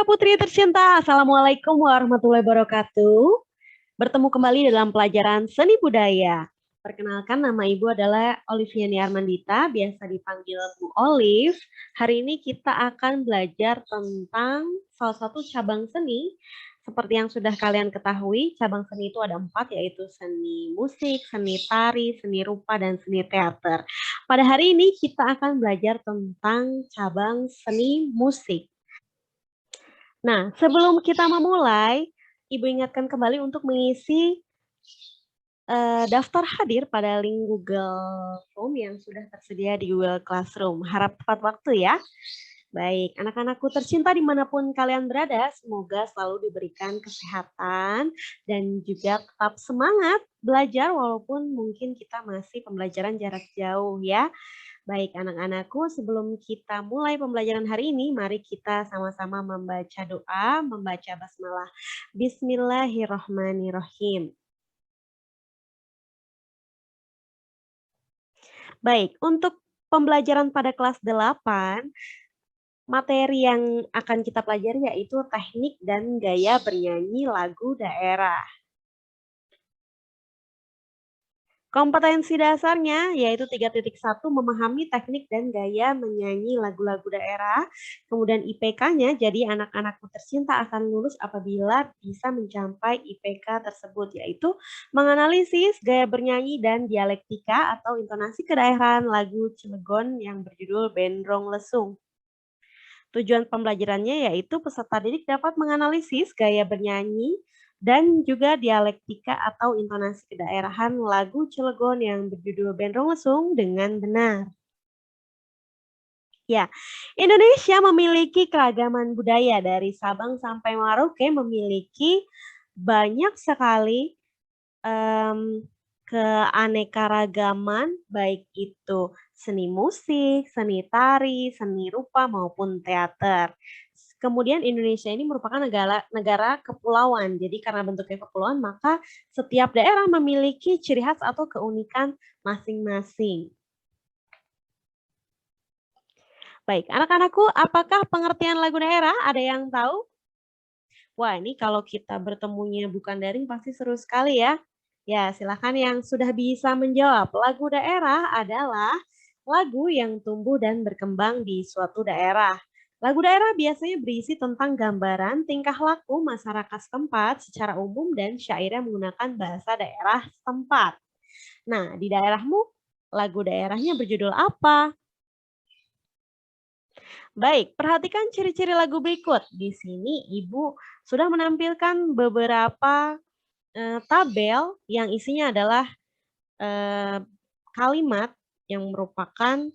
putri tercinta, Assalamualaikum warahmatullahi wabarakatuh. Bertemu kembali dalam pelajaran seni budaya. Perkenalkan, nama Ibu adalah Oliviani Armandita, biasa dipanggil Bu Olive. Hari ini kita akan belajar tentang salah satu cabang seni. Seperti yang sudah kalian ketahui, cabang seni itu ada 4, yaitu seni musik, seni tari, seni rupa, dan seni teater. Pada hari ini kita akan belajar tentang cabang seni musik. Nah, sebelum kita memulai, Ibu ingatkan kembali untuk mengisi daftar hadir pada link Google Form yang sudah tersedia di Google Classroom. Harap tepat waktu ya. Baik, anak-anakku tercinta dimanapun kalian berada, semoga selalu diberikan kesehatan dan juga tetap semangat belajar walaupun mungkin kita masih pembelajaran jarak jauh ya. Baik anak-anakku, sebelum kita mulai pembelajaran hari ini, mari kita sama-sama membaca doa, membaca basmalah. Bismillahirrahmanirrahim. Baik, untuk pembelajaran pada kelas 8, materi yang akan kita pelajari yaitu teknik dan gaya bernyanyi lagu daerah. Kompetensi dasarnya yaitu 3.1 memahami teknik dan gaya menyanyi lagu-lagu daerah. Kemudian IPK-nya, jadi anak-anakku tercinta akan lulus apabila bisa mencapai IPK tersebut, yaitu menganalisis gaya bernyanyi dan dialektika atau intonasi kedaerahan lagu Cilegon yang berjudul Bendrong Lesung. Tujuan pembelajarannya yaitu peserta didik dapat menganalisis gaya bernyanyi dan juga dialektika atau intonasi kedaerahan lagu Cilegon yang berjudul Bendrong Lesung dengan benar. Ya, Indonesia memiliki keragaman budaya dari Sabang sampai Merauke, memiliki banyak sekali keanekaragaman, baik itu seni musik, seni tari, seni rupa maupun teater. Kemudian Indonesia ini merupakan negara kepulauan. Jadi karena bentuknya kepulauan, maka setiap daerah memiliki ciri khas atau keunikan masing-masing. Baik, anak-anakku, apakah pengertian lagu daerah? Ada yang tahu? Wah, ini kalau kita bertemunya bukan daring pasti seru sekali ya. Ya, silakan yang sudah bisa menjawab. Lagu daerah adalah lagu yang tumbuh dan berkembang di suatu daerah. Lagu daerah biasanya berisi tentang gambaran tingkah laku masyarakat setempat secara umum dan syairnya menggunakan bahasa daerah setempat. Nah, di daerahmu lagu daerahnya berjudul apa? Baik, perhatikan ciri-ciri lagu berikut. Di sini Ibu sudah menampilkan beberapa tabel yang isinya adalah kalimat yang merupakan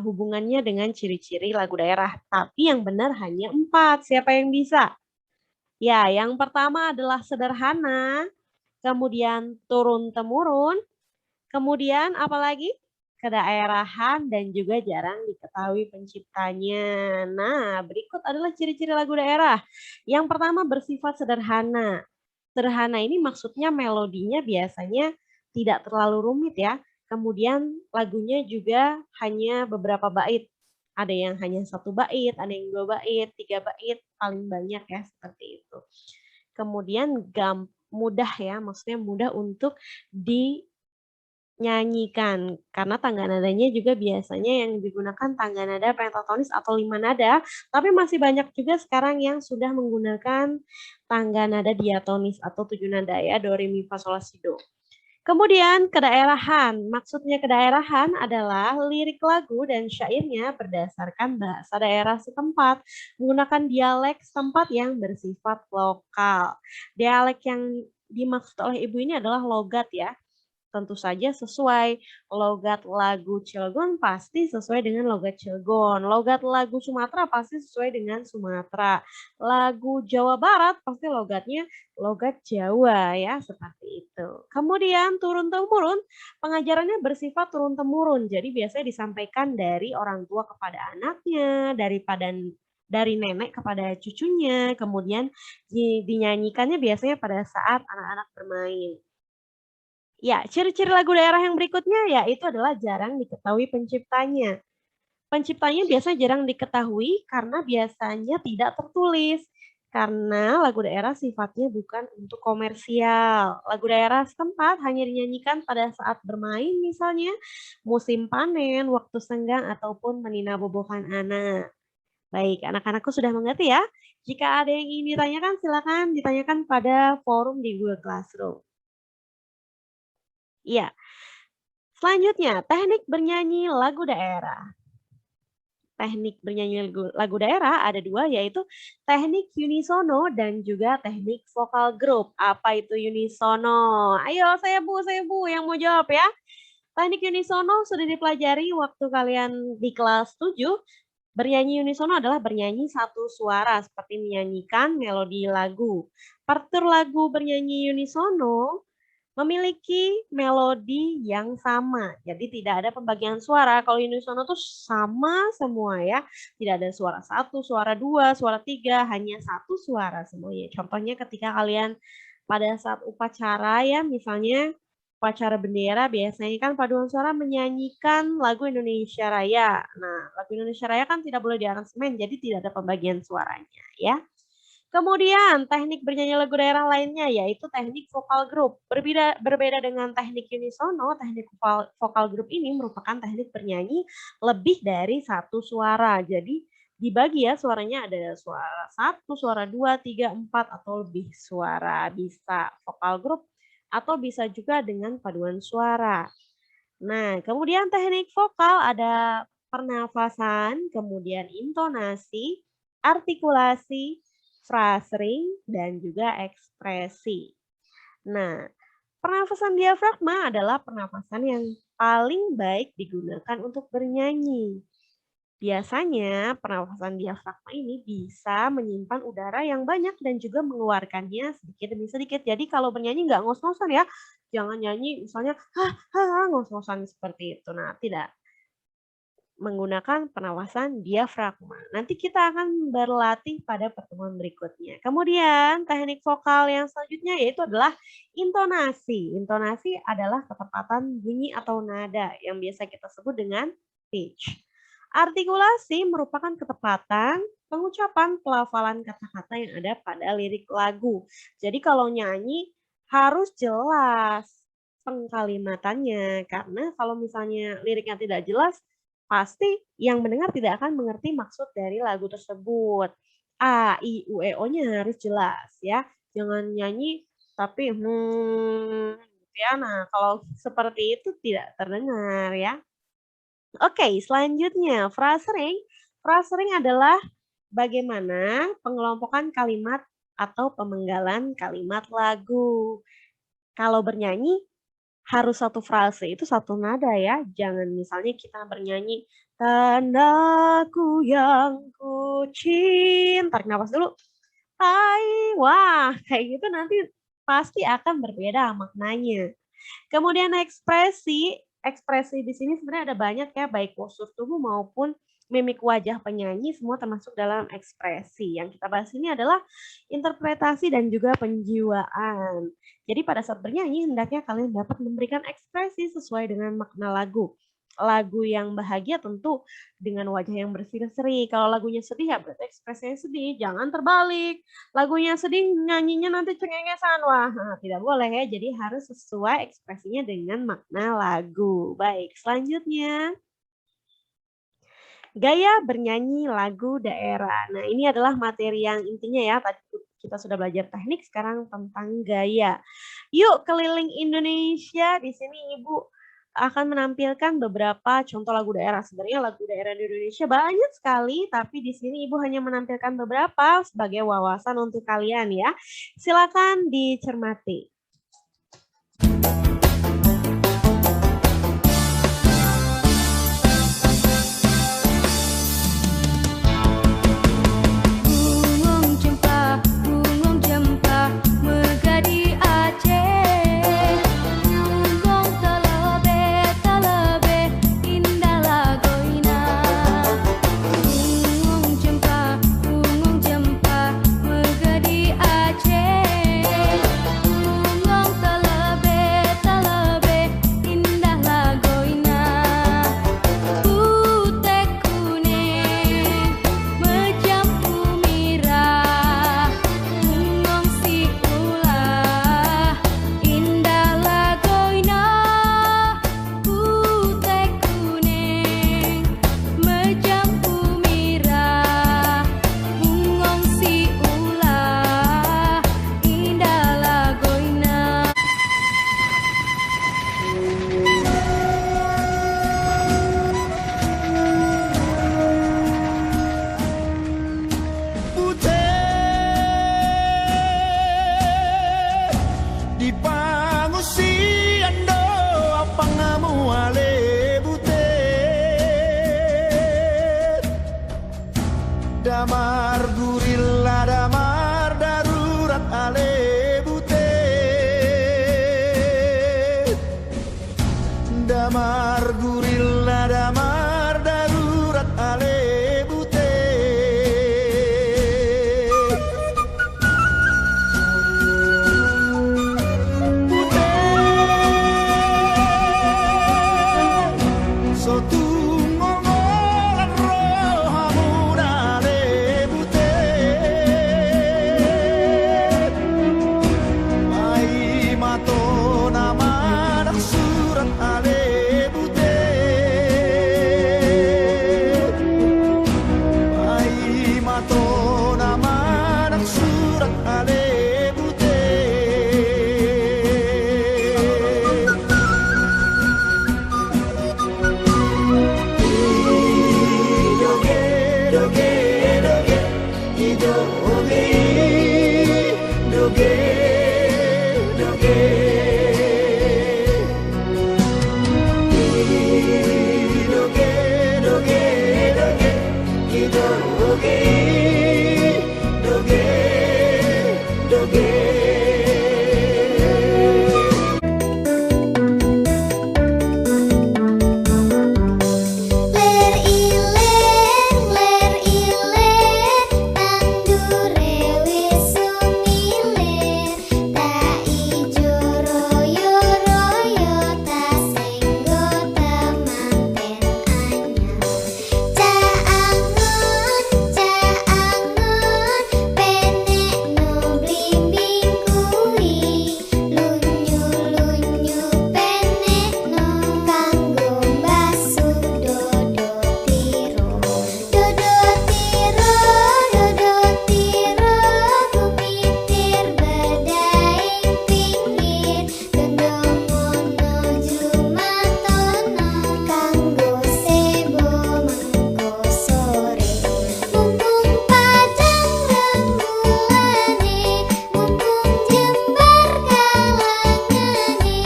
hubungannya dengan ciri-ciri lagu daerah. Tapi yang benar hanya 4. Siapa yang bisa? Ya, yang pertama adalah sederhana, kemudian turun-temurun, kemudian apalagi? Kedaerahan dan juga jarang diketahui penciptanya. Nah, berikut adalah ciri-ciri lagu daerah. Yang pertama bersifat sederhana. Sederhana ini maksudnya melodinya biasanya tidak terlalu rumit ya. Kemudian lagunya juga hanya beberapa bait. Ada yang hanya 1 bait, ada yang 2 bait, 3 bait, paling banyak ya seperti itu. Kemudian mudah ya, maksudnya mudah untuk dinyanyikan karena tangga nadanya juga biasanya yang digunakan tangga nada pentatonis atau 5 nada, tapi masih banyak juga sekarang yang sudah menggunakan tangga nada diatonis atau 7 nada ya, do, re, mi, fa, sol, la, si, do. Kemudian kedaerahan, maksudnya kedaerahan adalah lirik lagu dan syairnya berdasarkan bahasa daerah setempat, menggunakan dialek setempat yang bersifat lokal. Dialek yang dimaksud oleh Ibu ini adalah logat ya. Tentu saja sesuai. Logat lagu Cilegon pasti sesuai dengan logat Cilegon. Logat lagu Sumatera pasti sesuai dengan Sumatera. Lagu Jawa Barat pasti logatnya logat Jawa ya, seperti itu. Kemudian turun-temurun, pengajarannya bersifat turun-temurun. Jadi biasanya disampaikan dari orang tua kepada anaknya, dari nenek kepada cucunya, kemudian dinyanyikannya biasanya pada saat anak-anak bermain. Ya, ciri-ciri lagu daerah yang berikutnya yaitu adalah jarang diketahui penciptanya. Penciptanya biasanya jarang diketahui karena biasanya tidak tertulis. Karena lagu daerah sifatnya bukan untuk komersial. Lagu daerah setempat hanya dinyanyikan pada saat bermain misalnya, musim panen, waktu senggang, ataupun meninabobokan anak. Baik, anak-anakku sudah mengerti ya? Jika ada yang ingin ditanyakan, silakan ditanyakan pada forum di Google Classroom. Iya, selanjutnya teknik bernyanyi lagu daerah. Teknik bernyanyi lagu daerah ada dua, yaitu teknik unisono dan juga teknik vokal grup. Apa itu unisono? Ayo saya bu yang mau jawab ya. Teknik unisono sudah dipelajari waktu kalian di kelas 7. Bernyanyi unisono adalah bernyanyi satu suara seperti menyanyikan melodi lagu. Partitur lagu bernyanyi unisono memiliki melodi yang sama. Jadi tidak ada pembagian suara. Kalau unisono tuh sama semua ya. Tidak ada suara satu, suara dua, suara tiga, hanya satu suara semuanya. Contohnya ketika kalian pada saat upacara ya, misalnya upacara bendera biasanya kan paduan suara menyanyikan lagu Indonesia Raya. Nah, lagu Indonesia Raya kan tidak boleh diaransemen, jadi tidak ada pembagian suaranya ya. Kemudian teknik bernyanyi lagu daerah lainnya yaitu teknik vokal grup. Berbeda dengan teknik unisono, teknik vokal grup ini merupakan teknik bernyanyi lebih dari satu suara. Jadi dibagi ya suaranya, ada suara satu, suara dua, tiga, empat, atau lebih suara. Bisa vokal grup atau bisa juga dengan paduan suara. Nah, kemudian teknik vokal ada pernafasan, kemudian intonasi, artikulasi, phrasing, dan juga ekspresi. Nah, pernafasan diafragma adalah pernafasan yang paling baik digunakan untuk bernyanyi. Biasanya pernafasan diafragma ini bisa menyimpan udara yang banyak dan juga mengeluarkannya sedikit demi sedikit. Jadi kalau bernyanyi nggak ngos-ngosan ya, jangan nyanyi misalnya ngos-ngosan seperti itu. Nah, tidak, menggunakan pernafasan diafragma. Nanti kita akan berlatih pada pertemuan berikutnya. Kemudian teknik vokal yang selanjutnya yaitu adalah intonasi. Intonasi adalah ketepatan bunyi atau nada yang biasa kita sebut dengan pitch. Artikulasi merupakan ketepatan pengucapan pelafalan kata-kata yang ada pada lirik lagu. Jadi kalau nyanyi harus jelas pengkalimatannya, karena kalau misalnya liriknya tidak jelas, pasti yang mendengar tidak akan mengerti maksud dari lagu tersebut. A, I, U, E, O-nya harus jelas ya. Jangan nyanyi tapi ya. Nah, kalau seperti itu tidak terdengar ya. Oke, selanjutnya phrasing. Phrasing adalah bagaimana pengelompokan kalimat atau pemenggalan kalimat lagu. Kalau bernyanyi harus satu frase, itu satu nada ya. Jangan misalnya kita bernyanyi, tanda'ku yang ku cinta. Tarik nafas dulu. Hai, wah, kayak gitu nanti pasti akan berbeda maknanya. Kemudian ekspresi di sini sebenarnya ada banyak ya, baik postur tubuh maupun mimik wajah penyanyi, semua termasuk dalam ekspresi. Yang kita bahas ini adalah interpretasi dan juga penjiwaan. Jadi pada saat bernyanyi, hendaknya kalian dapat memberikan ekspresi sesuai dengan makna lagu. Lagu yang bahagia tentu dengan wajah yang berseri-seri. Kalau lagunya sedih ya berarti ekspresinya sedih. Jangan terbalik. Lagunya sedih, nyanyinya nanti cengengesan. Wah, tidak boleh ya. Jadi harus sesuai ekspresinya dengan makna lagu. Baik, selanjutnya. Gaya bernyanyi lagu daerah. Nah, ini adalah materi yang intinya ya. Tadi kita sudah belajar teknik, sekarang tentang gaya. Yuk keliling Indonesia. Di sini Ibu akan menampilkan beberapa contoh lagu daerah. Sebenarnya lagu daerah di Indonesia banyak sekali, tapi di sini Ibu hanya menampilkan beberapa sebagai wawasan untuk kalian ya. Silakan dicermati. Damar gurila damar darurat ale bute. Damar gurila damar darurat ale bute. Bute sotu ngomolan rohamun ale bute. Mai mato nama nak surat ale bute. Mai mato nama nak surat ale bute. Doge doge doge idoge doge doge doge doge doge idoge doge doge. Ler iler tandure wis sumiler tak ijo royo royo tak senggo temanten anyar. Cak angon penek no blimbing kuwi lunyu lunyu penek no kanggo mbasuh dodo tiro kumitir bedaing pinggir gendomono jumatono kanggo sebo mengko sore mumpung padang rembulan mumpung jembar kalangane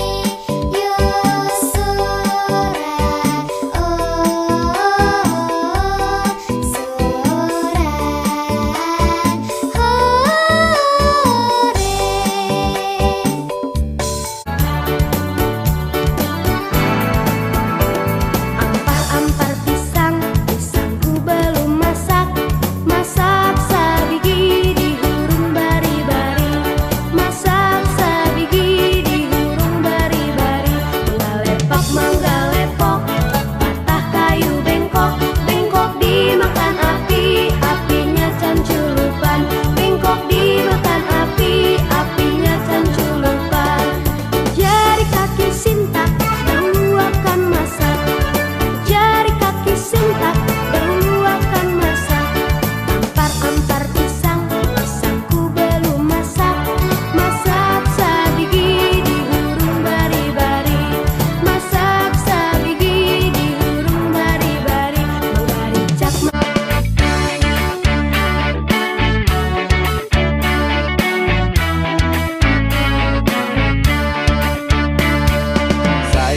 yo soran Ampar-ampar pisangku belum masak, masak sabigi dihurung bari-bari, masak sabigi dihurung bari-bari, mangga lepok, patah kayu bengkok, bengkok dimakan api, apinya canculupan, bengkok dimakan api, apinya canculupan, jari kaki sintak dahulu akan masak. Jari kaki sintak dahulu akan masak. Ampar-ampar pisangku belum masak, masak sabigi dihurung bari-bari, masak sabigi dihurung bari-bari, menggaricak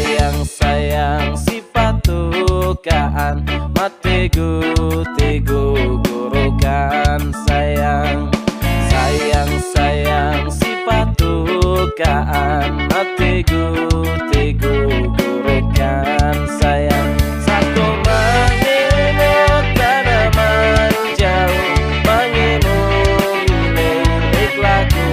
Sayang-sayang si patukaan mategu-tegu gurukan sayang. Sayang-sayang si patukaan mategu-tegu gurukan sayang. Satu mangemo tanaman jauh, mangemo milik lagu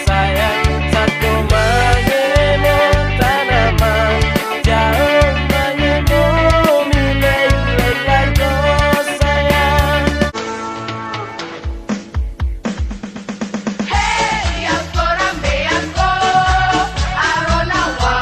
sayang. Satu mangemo tanaman jauh, mangemo milik lagu sayang. Hey, Anko Rambe Anko, Arona wa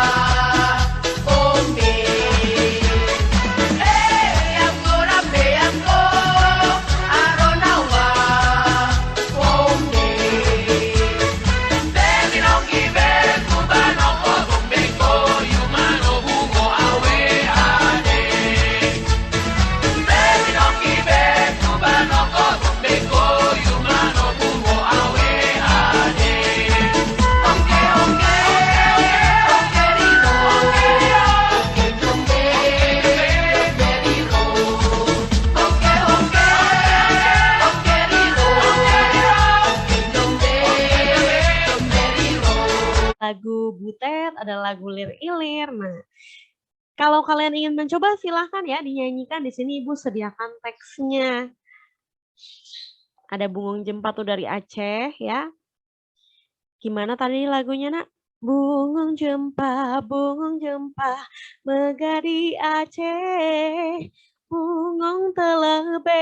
lagu Butet, ada lagu Lir Ilir. Nah, kalau kalian ingin mencoba silahkan ya dinyanyikan. Di sini Ibu sediakan teksnya. Ada Bungung Jempa tuh dari Aceh ya. Gimana tadi lagunya, Nak? Bungung jempa, megah di Aceh. Bungung telebe,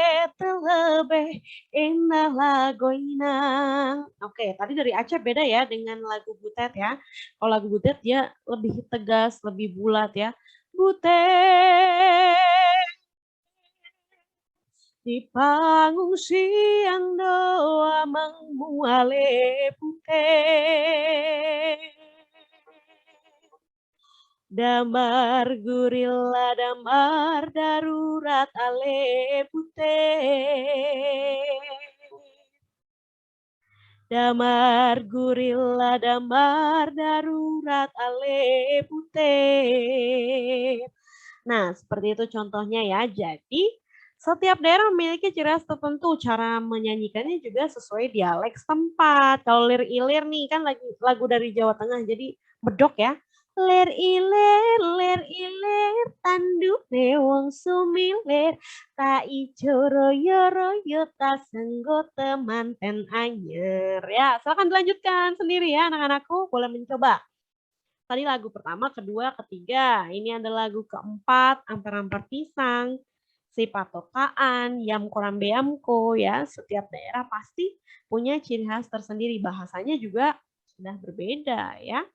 indah lagoinang. Oke, tadi dari Aceh beda ya dengan lagu Butet ya. Kalau lagu Butet dia lebih tegas, lebih bulat ya. Butet di pangungsian doa menguale putih. Damar gurila, damar darurat ale putih. Damar gurila, damar darurat ale putih. Nah, seperti itu contohnya ya. Jadi, setiap daerah memiliki ciri khas tertentu. Cara menyanyikannya juga sesuai dialek setempat. Kalau lir ilir nih kan lagu dari Jawa Tengah, jadi medok ya. Lir ilir, tandukne wong sumilir. Ta ijo royo, ta senggo temanten anyer. Ya, silakan dilanjutkan sendiri ya anak-anakku, boleh mencoba. Tadi lagu pertama, kedua, ketiga. Ini ada lagu keempat, ampar-ampar pisang, si patokaan, yam koram beamko ya. Setiap daerah pasti punya ciri khas tersendiri. Bahasanya juga sudah berbeda ya.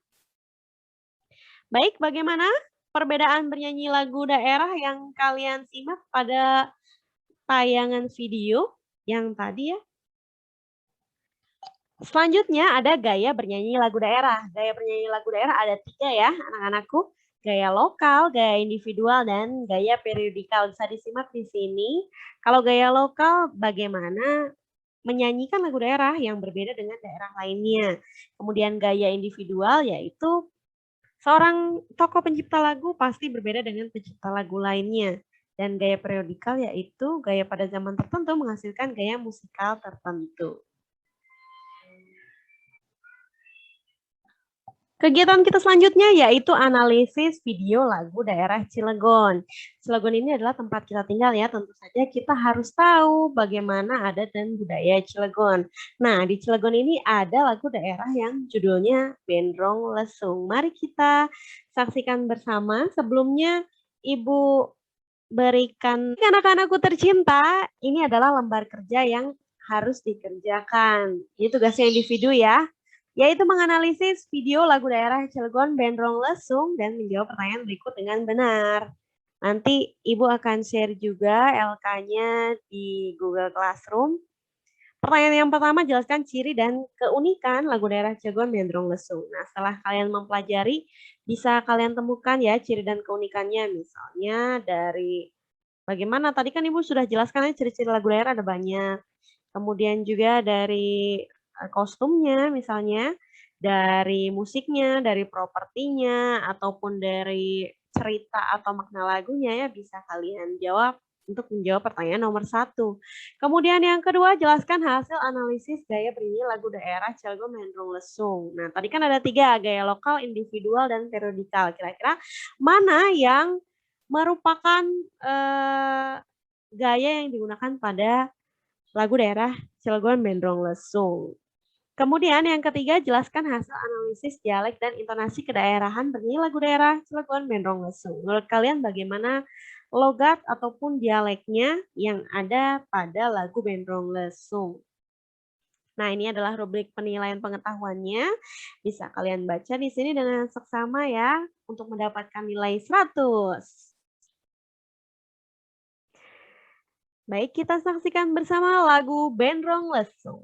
Baik, bagaimana perbedaan bernyanyi lagu daerah yang kalian simak pada tayangan video yang tadi ya? Selanjutnya ada gaya bernyanyi lagu daerah. Gaya bernyanyi lagu daerah ada 3 ya anak-anakku. Gaya lokal, gaya individual, dan gaya periodikal. Bisa disimak di sini. Kalau gaya lokal bagaimana menyanyikan lagu daerah yang berbeda dengan daerah lainnya. Kemudian gaya individual yaitu seorang tokoh pencipta lagu pasti berbeda dengan pencipta lagu lainnya. Dan gaya periodikal yaitu gaya pada zaman tertentu menghasilkan gaya musikal tertentu. Kegiatan kita selanjutnya yaitu analisis video lagu daerah Cilegon. Cilegon ini adalah tempat kita tinggal ya, tentu saja kita harus tahu bagaimana adat dan budaya Cilegon. Nah, di Cilegon ini ada lagu daerah yang judulnya Bendrong Lesung. Mari kita saksikan bersama. Sebelumnya Ibu berikan anak-anakku tercinta, ini adalah lembar kerja yang harus dikerjakan. Ini tugasnya individu ya, yaitu menganalisis video lagu daerah Cilegon Bendrong Lesung dan menjawab pertanyaan berikut dengan benar. Nanti Ibu akan share juga LK-nya di Google Classroom. Pertanyaan yang pertama, jelaskan ciri dan keunikan lagu daerah Cilegon Bendrong Lesung. Nah, setelah kalian mempelajari, bisa kalian temukan ya ciri dan keunikannya. Misalnya dari bagaimana, tadi kan Ibu sudah jelaskan ya ciri-ciri lagu daerah ada banyak. Kemudian juga dari kostumnya misalnya, dari musiknya, dari propertinya, ataupun dari cerita atau makna lagunya ya bisa kalian jawab untuk menjawab pertanyaan nomor 1. Kemudian yang kedua, jelaskan hasil analisis gaya bernyanyi lagu daerah Cilegon Bendrong Lesung. Nah, tadi kan ada 3, gaya lokal, individual, dan periodikal. Kira-kira mana yang merupakan gaya yang digunakan pada lagu daerah Cilegon Bendrong Lesung. Kemudian yang ketiga, jelaskan hasil analisis dialek dan intonasi kedaerahan bernyanyi lagu daerah Cilegon Bendrong Lesung. Menurut kalian bagaimana logat ataupun dialeknya yang ada pada lagu Bendrong Lesung? Nah, ini adalah rubrik penilaian pengetahuannya. Bisa kalian baca di sini dengan seksama ya untuk mendapatkan nilai 100. Baik, kita saksikan bersama lagu Bendrong Lesung.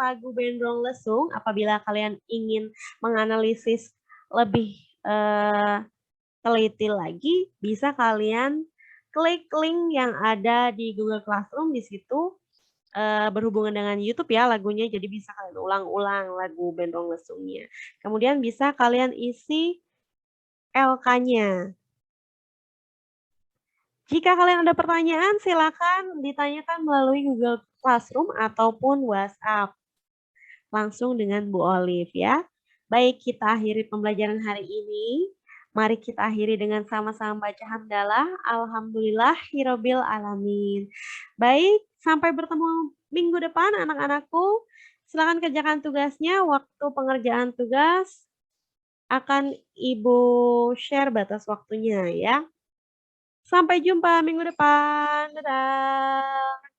lagu Bendrong Lesung, apabila kalian ingin menganalisis lebih teliti lagi, bisa kalian klik link yang ada di Google Classroom. Di situ berhubungan dengan YouTube ya lagunya, jadi bisa kalian ulang-ulang lagu Bendrong Lesungnya. Kemudian bisa kalian isi LK-nya. Jika kalian ada pertanyaan, silakan ditanyakan melalui Google Classroom ataupun WhatsApp. Langsung dengan Bu Olive ya. Baik, kita akhiri pembelajaran hari ini. Mari kita akhiri dengan sama-sama baca hamdalah. Alhamdulillahirabbil alamin. Baik, sampai bertemu minggu depan anak-anakku. Silakan kerjakan tugasnya. Waktu pengerjaan tugas akan Ibu share batas waktunya ya. Sampai jumpa minggu depan. Dadah.